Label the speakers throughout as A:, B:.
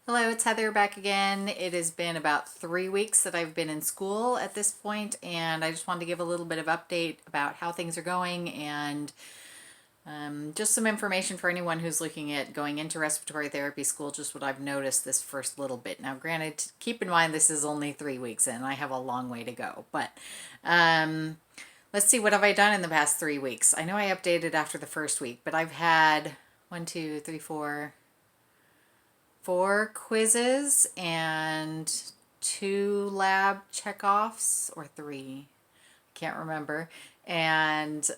A: Hello, it's Heather back again. It has been about 3 weeks that I've been in school at this point, and I just wanted to give a little bit of update about how things are going and just some information for anyone who's looking at going into respiratory therapy school, just what I've noticed this first little bit. Now, granted, keep in mind this is only 3 weeks and I have a long way to go, but let's see, what have I done in the past 3 weeks? I know I updated after the first week, but I've had one, two, three, four quizzes and two lab checkoffs, or three, can't remember, and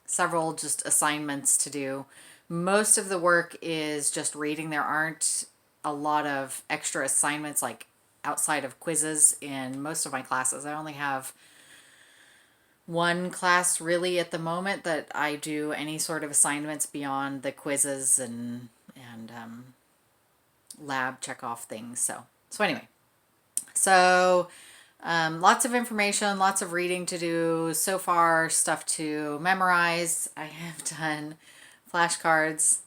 A: several just assignments to do. Most of the work is just reading. There aren't a lot of extra assignments like outside of quizzes in most of my classes. I only have one class really at the moment that I do any sort of assignments beyond the quizzes and lab check off things. So anyway, so lots of information, lots of reading to do so far, stuff to memorize. I have done flashcards.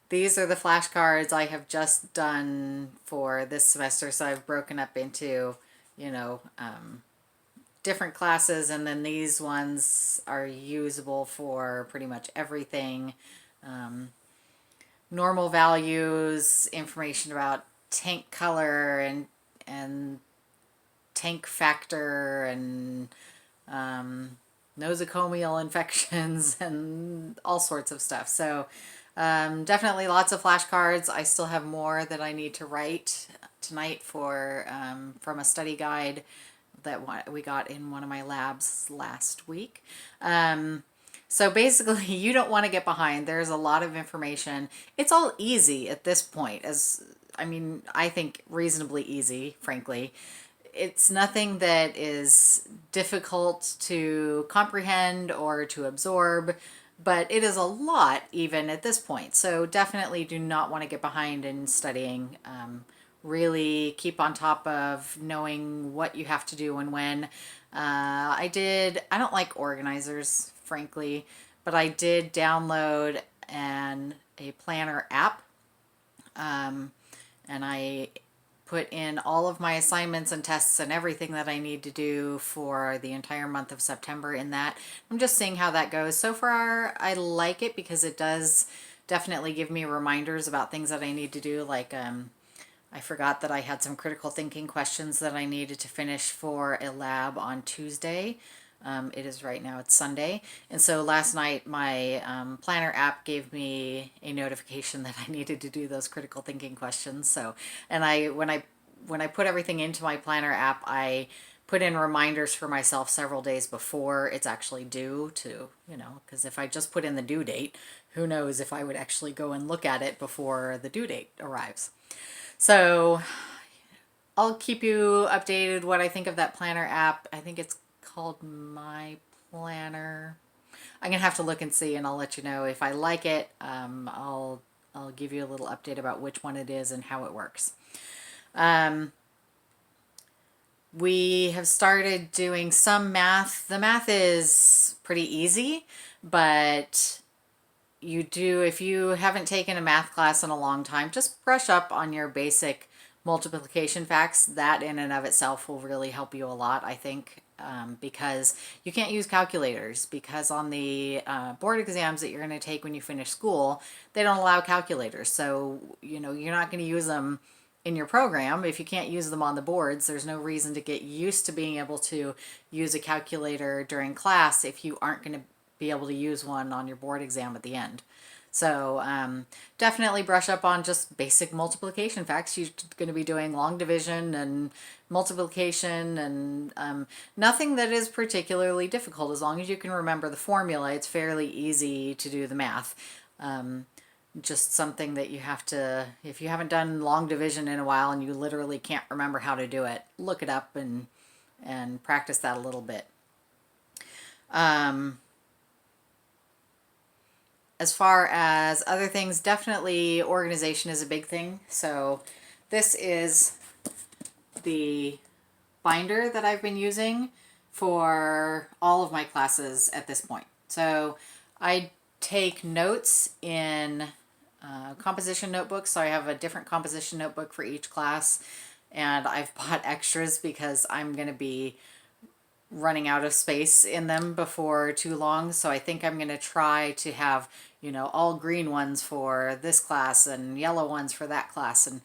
A: These are the flashcards I have just done for this semester. So I've broken up into, different classes, and then these ones are usable for pretty much everything. Normal values, information about tank color and tank factor and nosocomial infections and all sorts of stuff. So definitely lots of flashcards. I still have more that I need to write tonight for from a study guide that we got in one of my labs last week. So basically, you don't want to get behind. There's a lot of information. It's all easy at this point, I think reasonably easy, frankly. It's nothing that is difficult to comprehend or to absorb, but it is a lot even at this point. So definitely do not want to get behind in studying. Really keep on top of knowing what you have to do and when. I don't like organizers, frankly, but I did download a planner app, and I put in all of my assignments and tests and everything that I need to do for the entire month of September in that. I'm just seeing how that goes. So far, I like it because it does definitely give me reminders about things that I need to do, like I forgot that I had some critical thinking questions that I needed to finish for a lab on Tuesday. It is right now, it's Sunday. And so last night my planner app gave me a notification that I needed to do those critical thinking questions. So, and when I put everything into my planner app, I put in reminders for myself several days before it's actually due to, because if I just put in the due date, who knows if I would actually go and look at it before the due date arrives. So I'll keep you updated what I think of that planner app. I think it's called My Planner. I'm gonna have to look and see, and I'll let you know if I like it. I'll give you a little update about which one it is and how it works. We have started doing some math. The math is pretty easy, but if you haven't taken a math class in a long time, just brush up on your basic multiplication facts. That in and of itself will really help you a lot, I think, because you can't use calculators, because on the board exams that you're going to take when you finish school, they don't allow calculators. So, you're not going to use them in your program. If you can't use them on the boards, there's no reason to get used to being able to use a calculator during class if you aren't going to be able to use one on your board exam at the end. So definitely brush up on just basic multiplication facts. You're going to be doing long division and multiplication and nothing that is particularly difficult. As long as you can remember the formula, it's fairly easy to do the math. Just something that you have to, if you haven't done long division in a while and you literally can't remember how to do it, look it up and practice that a little bit. As far as other things, definitely organization is a big thing. So this is the binder that I've been using for all of my classes at this point. So I take notes in composition notebooks. So I have a different composition notebook for each class. And I've bought extras because I'm going to be running out of space in them before too long. So I think I'm going to try to have, all green ones for this class and yellow ones for that class, and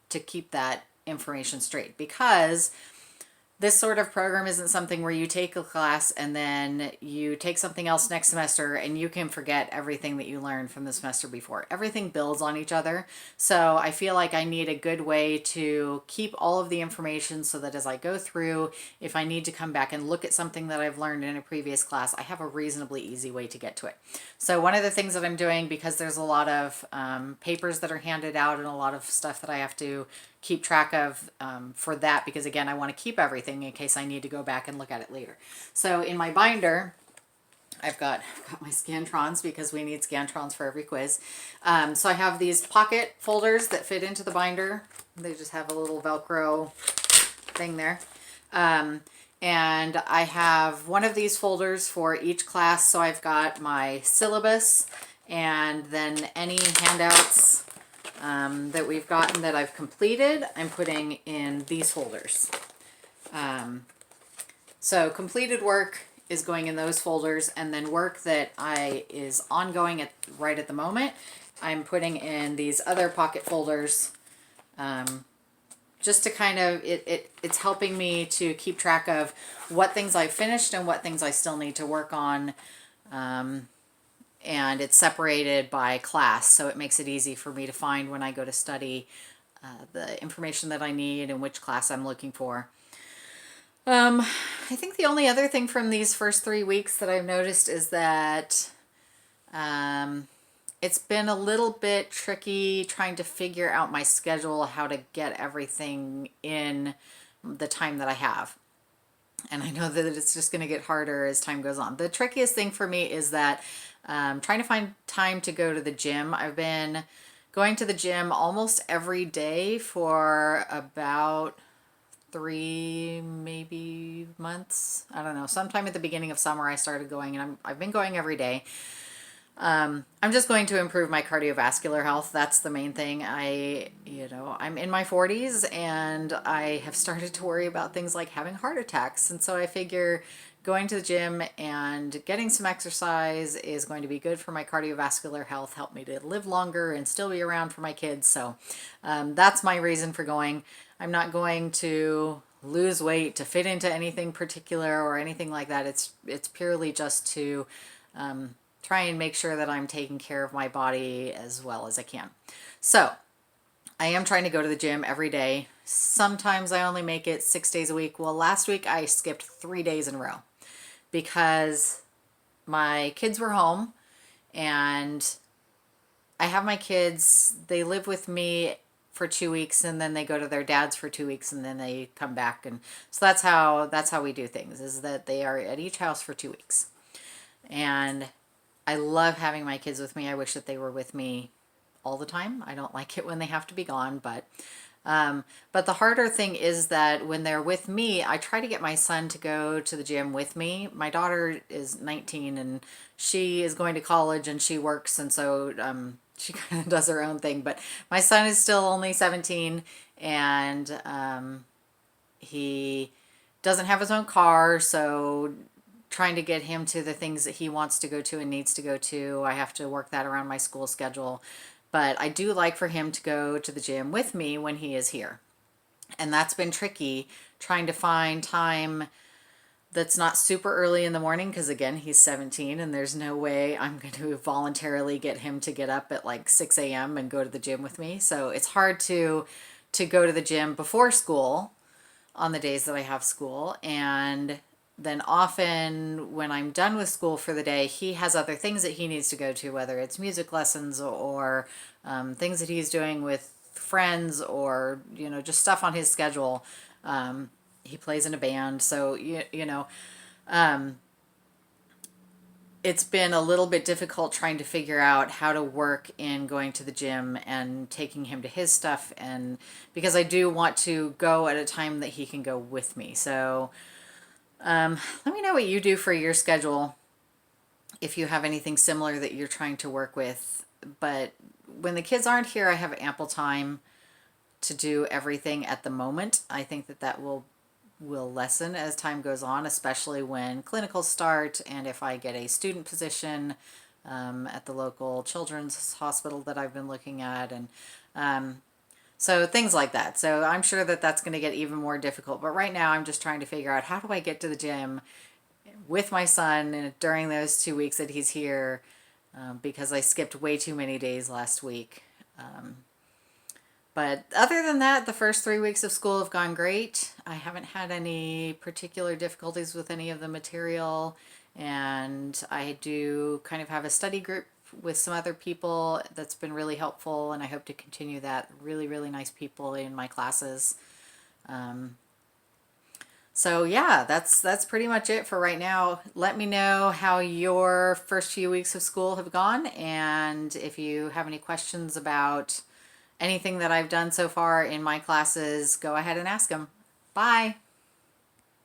A: to keep that information straight, because this sort of program isn't something where you take a class and then you take something else next semester and you can forget everything that you learned from the semester before. Everything builds on each other. So I feel like I need a good way to keep all of the information so that as I go through, if I need to come back and look at something that I've learned in a previous class, I have a reasonably easy way to get to it. So one of the things that I'm doing, because there's a lot of papers that are handed out and a lot of stuff that I have to keep track of for that, because again, I want to keep everything in case I need to go back and look at it later. So in my binder, I've got my Scantrons, because we need Scantrons for every quiz. So I have these pocket folders that fit into the binder. They just have a little Velcro thing there. And I have one of these folders for each class. So I've got my syllabus, and then any handouts that we've gotten that I've completed, I'm putting in these folders. So completed work is going in those folders, and then work that is ongoing right at the moment, I'm putting in these other pocket folders, just to kind of, it's helping me to keep track of what things I've finished and what things I still need to work on. And it's separated by class, so it makes it easy for me to find when I go to study the information that I need and which class I'm looking for. I think the only other thing from these first 3 weeks that I've noticed is that it's been a little bit tricky trying to figure out my schedule, how to get everything in the time that I have. And I know that it's just going to get harder as time goes on. The trickiest thing for me is that trying to find time to go to the gym. I've been going to the gym almost every day for about 3 maybe months. I don't know. Sometime at the beginning of summer I started going, and I've been going every day. I'm just going to improve my cardiovascular health. That's the main thing. I'm in my 40s, and I have started to worry about things like having heart attacks. And so I figure going to the gym and getting some exercise is going to be good for my cardiovascular health, help me to live longer and still be around for my kids. So that's my reason for going. I'm not going to lose weight to fit into anything particular or anything like that. It's purely just to try and make sure that I'm taking care of my body as well as I can. So I am trying to go to the gym every day. Sometimes I only make it 6 days a week. Well, last week I skipped 3 days in a row because my kids were home, and I have my kids, they live with me for 2 weeks, and then they go to their dad's for 2 weeks, and then they come back. And so that's how we do things, is that they are at each house for 2 weeks. And I love having my kids with me. I wish that they were with me all the time. I don't like it when they have to be gone, but the harder thing is that when they're with me, I try to get my son to go to the gym with me. My daughter is 19, and she is going to college, and she works, and so she kind of does her own thing. But my son is still only 17, and he doesn't have his own car, so trying to get him to the things that he wants to go to and needs to go to, I have to work that around my school schedule. But I do like for him to go to the gym with me when he is here. And that's been tricky, trying to find time that's not super early in the morning, because again, he's 17, and there's no way I'm going to voluntarily get him to get up at like 6 a.m. and go to the gym with me. So it's hard to go to the gym before school on the days that I have school. And then often when I'm done with school for the day, he has other things that he needs to go to, whether it's music lessons or things that he's doing with friends, or just stuff on his schedule. He plays in a band, so it's been a little bit difficult trying to figure out how to work in going to the gym and taking him to his stuff, and because I do want to go at a time that he can go with me. So let me know what you do for your schedule, if you have anything similar that you're trying to work with. But when the kids aren't here, I have ample time to do everything at the moment. I think that will lessen as time goes on, especially when clinicals start and if I get a student position at the local children's hospital that I've been looking at, and so things like that. So I'm sure that's going to get even more difficult. But right now I'm just trying to figure out, how do I get to the gym with my son during those 2 weeks that he's here, because I skipped way too many days last week. But other than that, the first 3 weeks of school have gone great. I haven't had any particular difficulties with any of the material, and I do kind of have a study group with some other people that's been really helpful, and I hope to continue that. Really, really nice people in my classes. So yeah, that's pretty much it for right now. Let me know how your first few weeks of school have gone, and if you have any questions about anything that I've done so far in my classes, go ahead and ask them. Bye.